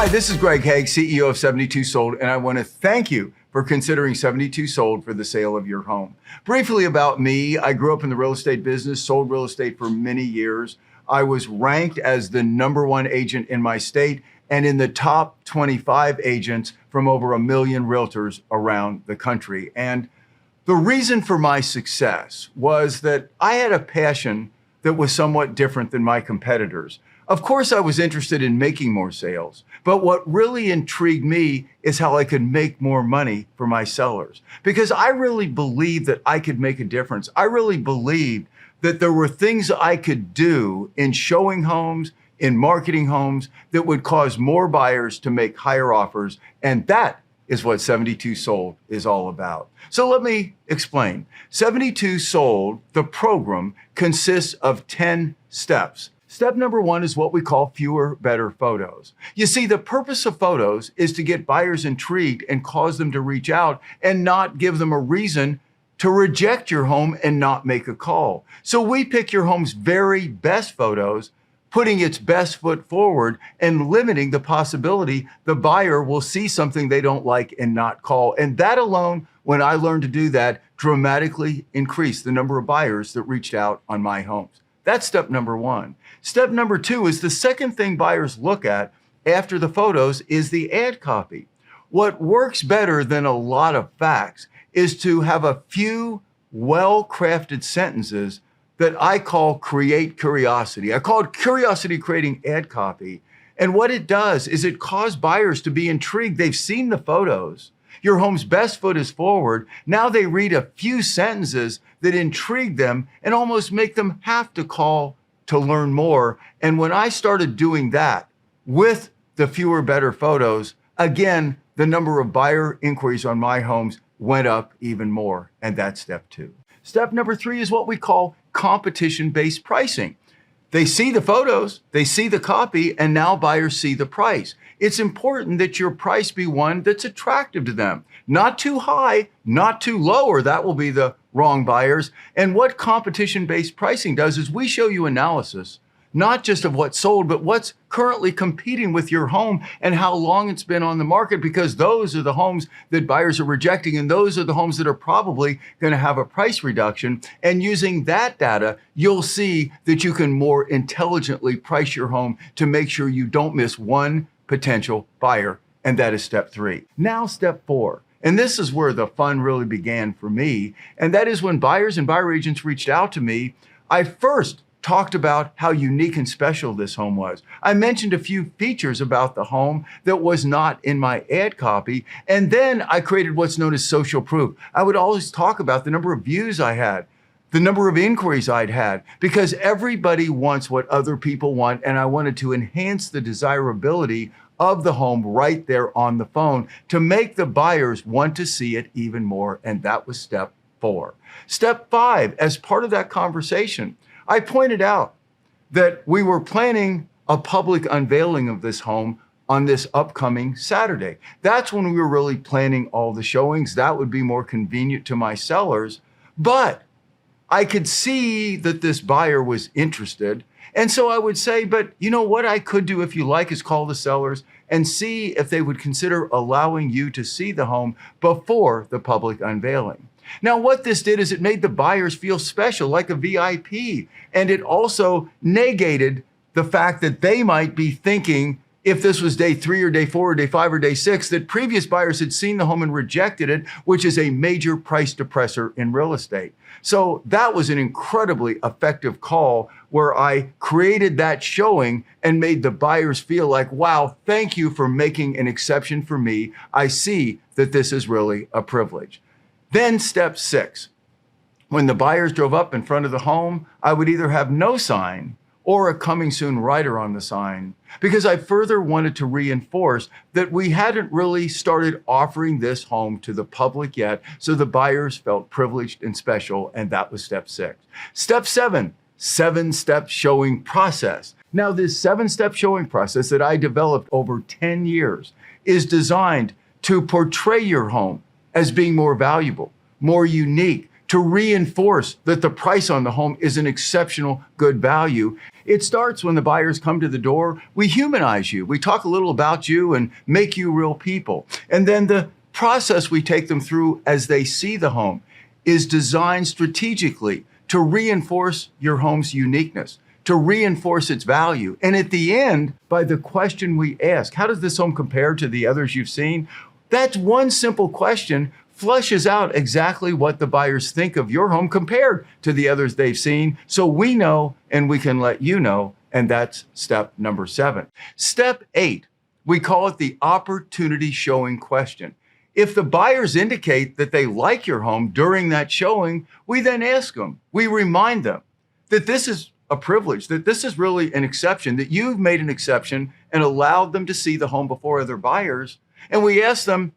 Hi, this is Greg Hague, CEO of 72 Sold, and I want to thank you for considering 72 Sold for the sale of your home. Briefly about me, I grew up in the real estate business, sold real estate for many years. I was ranked as the #1 agent in my state and in the top 25 agents from over 1 million realtors around the country. And the reason for my success was that I had a passion that was somewhat different than my competitors. Of course, I was interested in making more sales, but what really intrigued me is how I could make more money for my sellers, because I really believed that I could make a difference. I really believed that there were things I could do in showing homes, in marketing homes, that would cause more buyers to make higher offers, and that is what 72 Sold is all about. So let me explain. 72 Sold, the program, consists of 10 steps. Step number 1 is what we call fewer, better photos. You see, the purpose of photos is to get buyers intrigued and cause them to reach out and not give them a reason to reject your home and not make a call. So we pick your home's very best photos, putting its best foot forward and limiting the possibility the buyer will see something they don't like and not call. And that alone, when I learned to do that, dramatically increased the number of buyers that reached out on my homes. That's step number 1. Step number 2 is the second thing buyers look at after the photos is the ad copy. What works better than a lot of facts is to have a few well-crafted sentences that I call create curiosity. I call it curiosity creating ad copy. And what it does is it causes buyers to be intrigued. They've seen the photos. Your home's best foot is forward. Now they read a few sentences that intrigue them and almost make them have to call to learn more. And when I started doing that with the fewer, better photos, again, the number of buyer inquiries on my homes went up even more. And that's step 2. Step number 3 is what we call competition-based pricing. They see the photos, they see the copy, and now buyers see the price. It's important that your price be one that's attractive to them. Not too high, not too low, or that will be the wrong buyers. And what competition-based pricing does is we show you analysis, not just of what's sold, but what's currently competing with your home and how long it's been on the market, because those are the homes that buyers are rejecting, and those are the homes that are probably going to have a price reduction. And using that data, you'll see that you can more intelligently price your home to make sure you don't miss one potential buyer, and that is step 3. Now step 4, and this is where the fun really began for me, and that is when buyers and buyer agents reached out to me, I first talked about how unique and special this home was. I mentioned a few features about the home that was not in my ad copy, and then I created what's known as social proof. I would always talk about the number of views I had, the number of inquiries I'd had, because everybody wants what other people want, and I wanted to enhance the desirability of the home right there on the phone to make the buyers want to see it even more, and that was step 4. Step 5, as part of that conversation, I pointed out that we were planning a public unveiling of this home on this upcoming Saturday. That's when we were really planning all the showings. That would be more convenient to my sellers, but I could see that this buyer was interested. And so I would say, but you know what I could do if you like is call the sellers and see if they would consider allowing you to see the home before the public unveiling. Now, what this did is it made the buyers feel special, like a VIP, and it also negated the fact that they might be thinking, if this was day 3 or day 4 or day 5 or day 6, that previous buyers had seen the home and rejected it, which is a major price depressor in real estate. So that was an incredibly effective call where I created that showing and made the buyers feel like, wow, thank you for making an exception for me. I see that this is really a privilege. Then step 6, when the buyers drove up in front of the home, I would either have no sign or a coming soon rider on the sign, because I further wanted to reinforce that we hadn't really started offering this home to the public yet, so the buyers felt privileged and special, and that was step 6. Step 7, 7-step showing process. Now, this 7-step showing process that I developed over 10 years is designed to portray your home as being more valuable, more unique, to reinforce that the price on the home is an exceptional good value. It starts when the buyers come to the door. We humanize you. We talk a little about you and make you real people. And then the process we take them through as they see the home is designed strategically to reinforce your home's uniqueness, to reinforce its value. And at the end, by the question we ask, how does this home compare to the others you've seen? That one simple question flushes out exactly what the buyers think of your home compared to the others they've seen. So we know and we can let you know. And that's step number 7. Step 8, we call it the opportunity showing question. If the buyers indicate that they like your home during that showing, we then ask them, we remind them that this is a privilege, that this is really an exception, that you've made an exception and allowed them to see the home before other buyers. And we ask them,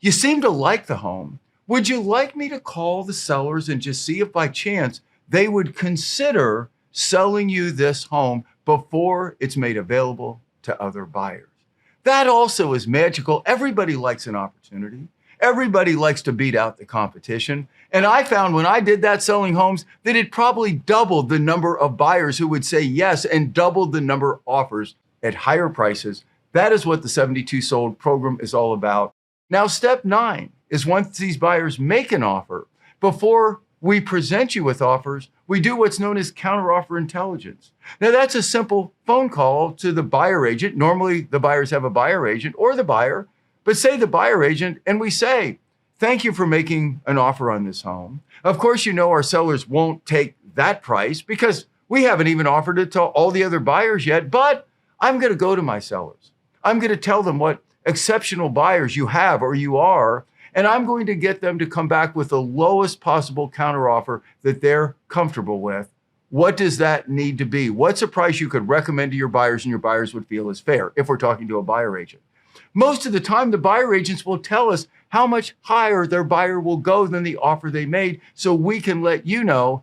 you seem to like the home. Would you like me to call the sellers and just see if by chance they would consider selling you this home before it's made available to other buyers? That also is magical. Everybody likes an opportunity. Everybody likes to beat out the competition. And I found when I did that selling homes that it probably doubled the number of buyers who would say yes and doubled the number of offers at higher prices. That is what the 72 Sold program is all about. Now, step 9 is once these buyers make an offer, before we present you with offers, we do what's known as counteroffer intelligence. Now, that's a simple phone call to the buyer agent. Normally, the buyers have a buyer agent or the buyer, but say the buyer agent, and we say, thank you for making an offer on this home. Of course, you know our sellers won't take that price because we haven't even offered it to all the other buyers yet, but I'm going to go to my sellers. I'm going to tell them what exceptional buyers you have or you are, and I'm going to get them to come back with the lowest possible counteroffer that they're comfortable with. What does that need to be? What's a price you could recommend to your buyers and your buyers would feel is fair if we're talking to a buyer agent? Most of the time, the buyer agents will tell us how much higher their buyer will go than the offer they made, so we can let you know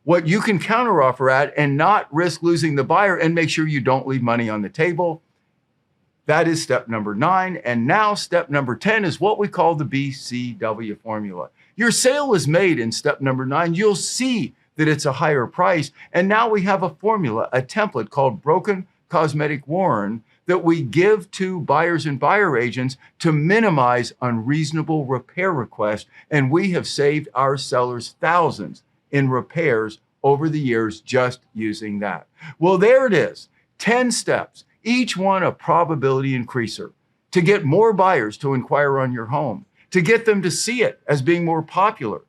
what you can counteroffer at and not risk losing the buyer and make sure you don't leave money on the table. That is step number 9. And now step number 10 is what we call the BCW formula. Your sale is made in step number 9. You'll see that it's a higher price. And now we have a formula, a template called Broken Cosmetic Warn that we give to buyers and buyer agents to minimize unreasonable repair requests. And we have saved our sellers thousands in repairs over the years just using that. Well, there it is, 10 steps, each one a probability increaser to get more buyers to inquire on your home, to get them to see it as being more popular,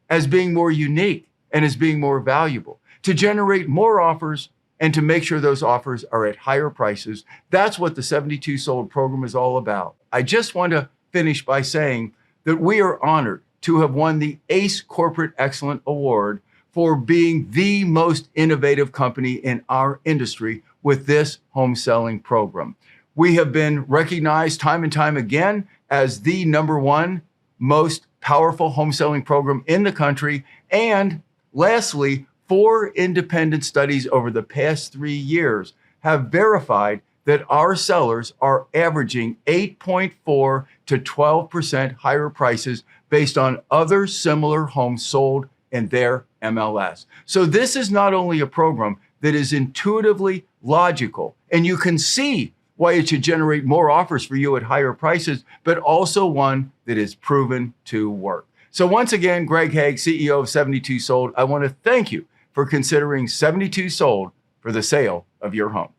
as being more unique, and as being more valuable, to generate more offers and to make sure those offers are at higher prices. That's what the 72 Sold program is all about. I just want to finish by saying that we are honored to have won the ACE Corporate Excellence Award for being the most innovative company in our industry with this home selling program. We have been recognized time and time again as the #1 most powerful home selling program in the country. And lastly, 4 independent studies over the past 3 years have verified that our sellers are averaging 8.4 to 12% higher prices based on other similar homes sold in their MLS. So this is not only a program that is intuitively logical, and you can see why it should generate more offers for you at higher prices, but also one that is proven to work. So once again, Greg Hague, CEO of 72 Sold, I want to thank you for considering 72 Sold for the sale of your home.